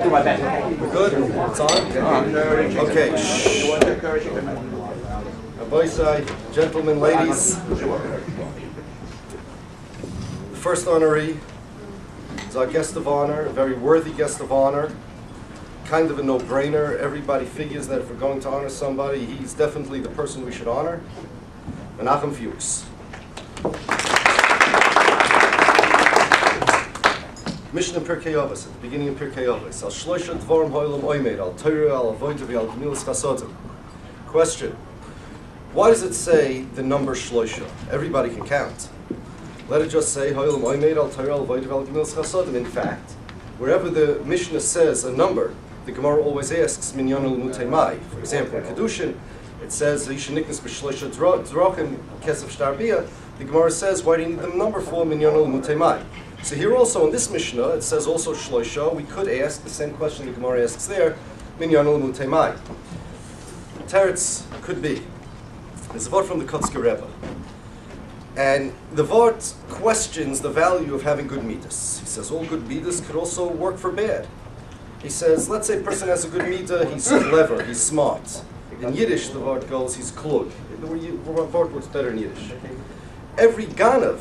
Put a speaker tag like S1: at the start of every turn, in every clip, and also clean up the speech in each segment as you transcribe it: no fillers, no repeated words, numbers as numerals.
S1: do my best.
S2: We're good? It's on? Okay. Aboisai, gentlemen, ladies. The first honoree is our guest of honor, a very worthy guest of honor. Kind of a no-brainer. Everybody figures that if we're going to honor somebody, he's definitely the person we should honor. Melave Malke. Mishnah Pirkei Avos, at the beginning of Pirkei Avos. Al shloisha dvarim ha'olam oimed, al Torah, al avodah, al gemilas chasodim. Question: why does it say the number shloisha? Everybody can count. Let it just say ha'olam oimed, al Torah, al avodah, al gemilas chasodim. In fact, wherever the Mishnah says a number, the Gemara always asks minyan l'mutei mai. For example, in Kedushin, it says yishaniknas b'shloisha drachim kesef shtarbiya. The Gemara says, why do you need the number for minyan l'mutei mai? So here also in this Mishnah, it says also shloisha. We could ask the same question the Gemara asks there, minyan l'mutei mai. Teretz could be. There's a vort from the Kotzker Rebbe. And the vort questions the value of having good midas. He says all good midas could also work for bad. He says, let's say a person has a good midah, he's clever, he's smart. In Yiddish, the word goes, he's klug. The word works better in Yiddish. Every ganav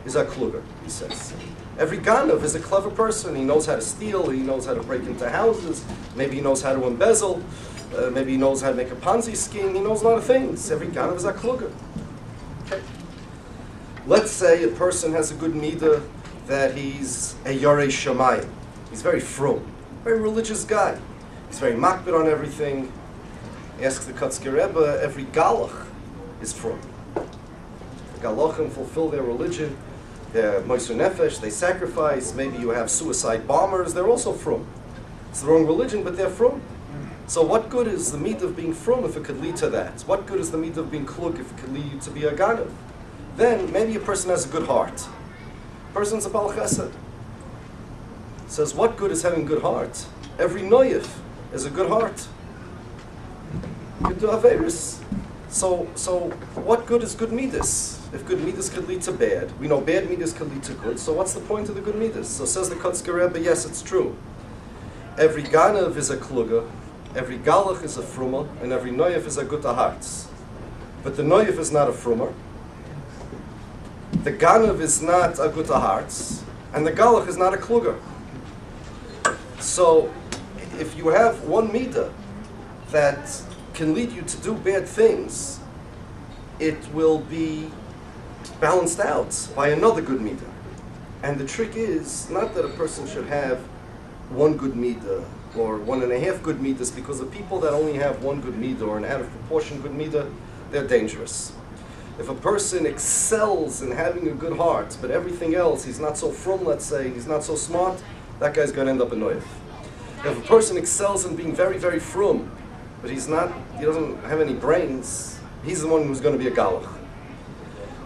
S2: is a kluger, he says. Every ganav is a clever person. He knows how to steal, he knows how to break into houses, maybe he knows how to embezzle, maybe he knows how to make a Ponzi scheme, he knows a lot of things. Every ganav is a kluger. Okay. Let's say a person has a good midah that he's a yarei shamayim. He's very frum. Very religious guy. He's very makbid on everything. Asks the Kotzker Rebbe, every galach is from. The galachim fulfill their religion. They're moiser nefesh, they sacrifice. Maybe you have suicide bombers, they're also from. It's the wrong religion, but they're from. So what good is the meat of being from if it could lead to that? What good is the meat of being klug if it could lead you to be a ganav? Then maybe a person has a good heart. A person's a bal chesed. Says, what good is having a good heart? Every noyif is a good heart. You do averis. So what good is good midas? If good midas could lead to bad, we know bad midas could lead to good, so what's the point of the good midas? So says the Kotzker Rebbe, yes, it's true. Every ganav is a kluga, every galach is a fruma, and every noyif is a gutta hearts. But the noyif is not a frumer. The ganav is not a gutta hearts, and the galach is not a kluga. So, if you have one midah that can lead you to do bad things, it will be balanced out by another good midah. And the trick is not that a person should have one good midah or 1.5 good midahs, because the people that only have one good midah or an out of proportion good midah, they're dangerous. If a person excels in having a good heart, but everything else, he's not so frum, let's say, he's not so smart, that guy's going to end up a noif. If a person excels in being very, very frum, but he doesn't have any brains, he's the one who's going to be a galach.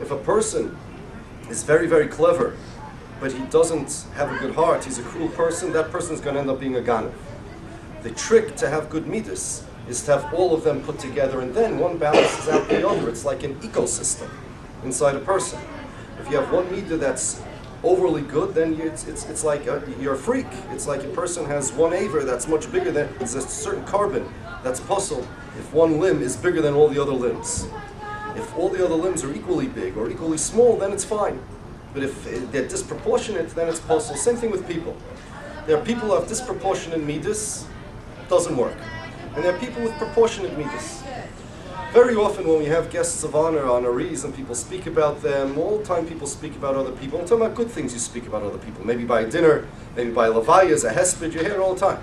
S2: If a person is very, very clever, but he doesn't have a good heart, he's a cruel person, that person is going to end up being a ganav. The trick to have good midas is to have all of them put together, and then one balances out the other. It's like an ecosystem inside a person. If you have one midah that's overly good, then it's like you're a freak. It's like a person has one aver that's much bigger than, there's a certain carbon that's possible if one limb is bigger than all the other limbs. If all the other limbs are equally big or equally small, then it's fine. But if they're disproportionate, then it's possible. Same thing with people. There are people who have disproportionate midas, doesn't work. And there are people with proportionate midas. Very often when we have guests of honor, honorees, and people speak about them, all the time people speak about other people. I'm talking about good things you speak about other people. Maybe by a dinner, maybe by a levayas, a hesped, you hear it all the time.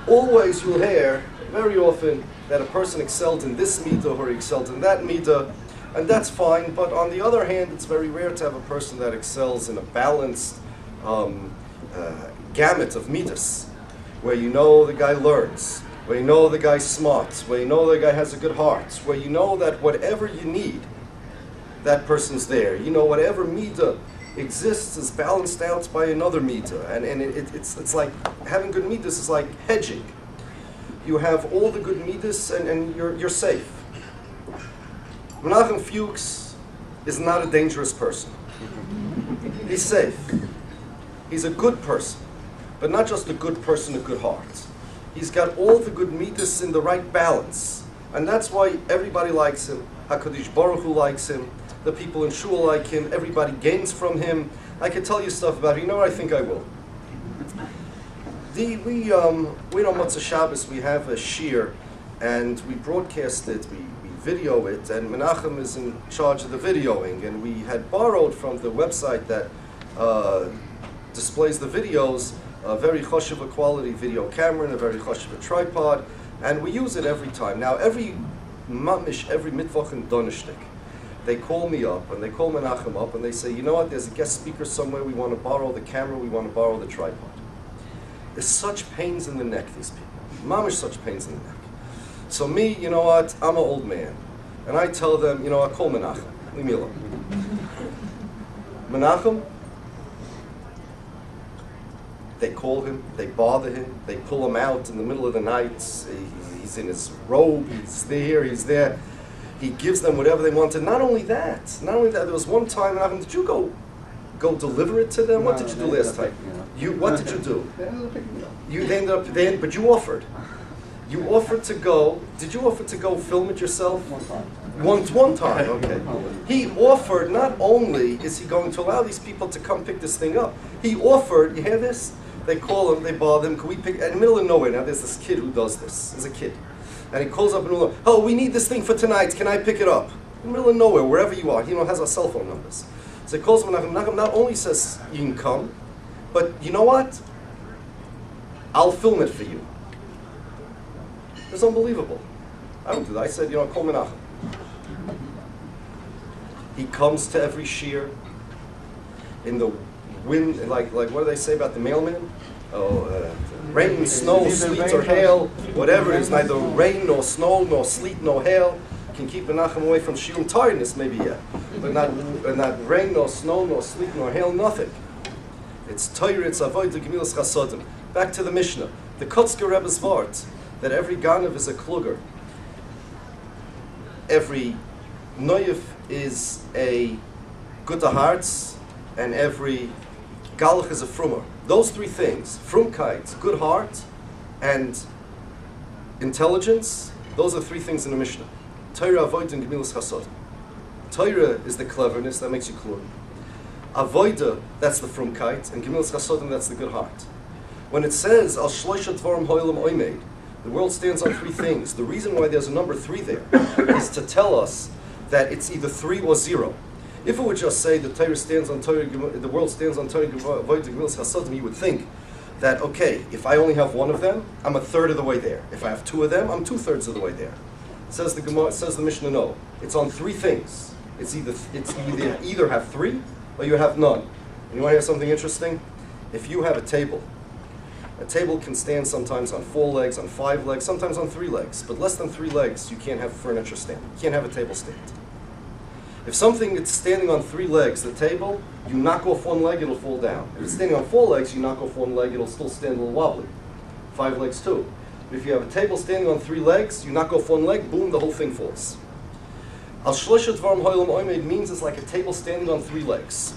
S2: Always you'll hear, very often, that a person excelled in this midah or he excelled in that midah, and that's fine. But on the other hand, it's very rare to have a person that excels in a balanced gamut of midas, where you know the guy learns, where you know the guy's smart, where you know the guy has a good heart, where you know that whatever you need, that person's there. You know, whatever midah exists is balanced out by another midah. And it's like, having good midas is like hedging. You have all the good midas and you're safe. Melave Malke is not a dangerous person. He's safe. He's a good person. but not just a good person, a good heart. He's got all the good midas in the right balance. And that's why everybody likes him. HaKadosh Baruch Hu likes him. The people in Shul like him. Everybody gains from him. I could tell you stuff about him. You know what I think I will? We on Motzei Shabbos, we have a shir, and we broadcast it, we video it, and Menachem is in charge of the videoing, and we had borrowed from the website that displays the videos a very choshev quality video camera and a very choshev tripod, and we use it every time. Now every mitvach and donishtik, they call me up, and they call Menachem up, and they say, you know what, there's a guest speaker somewhere, we want to borrow the camera, we want to borrow the tripod. There's such pains in the neck, these people. Mamish such pains in the neck. So me, you know what, I'm an old man. And I tell them, you know, I call Menachem. Leave me alone. Menachem, they call him, they bother him, they pull him out in the middle of the night. He's in his robe, he's there. He gives them whatever they want. And not only that, there was one time, Menachem, did you go deliver it to them? What did you do last time? What did you do? They ended up then, but you offered. You offered to go. Did you offer to go film it yourself? One time, okay. He offered, not only is he going to allow these people to come pick this thing up, he offered, you hear this? They call him, they bother him, can we pick, in the middle of nowhere, now there's this kid who does this, there's a kid. And he calls up in the middle of, oh, we need this thing for tonight, can I pick it up? In the middle of nowhere, wherever you are, he has our cell phone numbers. So he calls him, Menachem not only says, you can come, but you know what? I'll film it for you. It's unbelievable. I don't do that. I said, you know, call Menachem. He comes to every shir in the wind, like what do they say about the mailman? Rain, snow, sleet, or hail, whatever it is, neither rain, nor snow, nor sleet, nor hail can keep Menachem away from shiur tiredness, maybe, yeah. But not rain, nor snow, nor sleet, nor hail, nothing. It's Torah, it's Avodah, Gemilas Chasodim. Back to the Mishnah. The Kotzker Rebbe's Vart, that every Ganav is a kluger. Every Noyev is a Gutta Hearts, and every Galach is a Frummer. Those three things, Frumkeit, good heart, and intelligence, those are three things in the Mishnah. Torah, Avodah, and Gemilas Chasodim. Torah is the cleverness that makes you klug. Avodah, that's the Frumkeit, and Gemilas Chasodim, that's the good heart. When it says, Al Shloisha Dvarim Hoilam Oimed, the world stands on three things. The reason why there's a number 3 there is to tell us that it's either 3 or 0. If it would just say the Torah stands on Torah, the world stands on Torah, Avodah, Gemilas Chasodim, you would think that, okay, if I only have one of them, I'm a third of the way there. If I have 2 of them, I'm 2/3 of the way there. Says the Gemara, says the Mishnah, no. It's on 3 things. It's either have 3 or you have none. And you want to hear something interesting? If you have a table can stand sometimes on 4 legs, on 5 legs, sometimes on 3 legs. But less than 3 legs, you can't have a furniture stand. You can't have a table stand. If something is standing on 3 legs, the table, you knock off 1 leg, it'll fall down. If it's standing on 4 legs, you knock off 1 leg, it'll still stand a little wobbly. 5 legs too. But if you have a table standing on 3 legs, you knock off 1 leg, boom, the whole thing falls. Al Shloisha Dvarim Hoilam Oimed means it's like a table standing on 3 legs.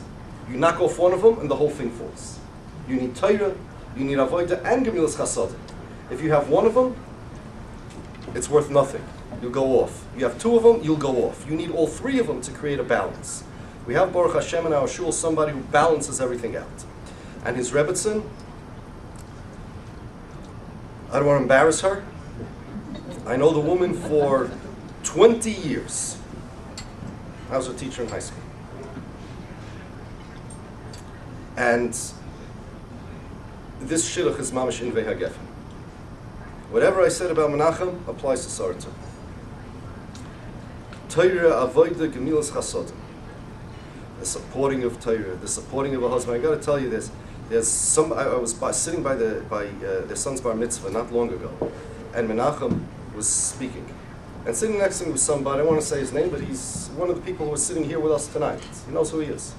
S2: You knock off 1 of them, and the whole thing falls. You need Torah, you need Avodah, and Gemilas Chasodim. If you have 1 of them, it's worth nothing. You'll go off. You have 2 of them, you'll go off. You need all 3 of them to create a balance. We have Baruch Hashem in our shul, somebody who balances everything out. And his Rebbetzin, I don't want to embarrass her. I know the woman for 20 years. I was a teacher in high school. And this shidduch is mamish in ve'hagefen. Whatever I said about Menachem applies to Sarata. Torah, Avodah, Gemilas Chasodim. The supporting of Torah, the supporting of a husband. I got to tell you this. There's some. I was sitting by their son's bar mitzvah not long ago, and Menachem was speaking, and sitting next to me was somebody. I don't want to say his name, but he's one of the people who was sitting here with us tonight. He knows who he is.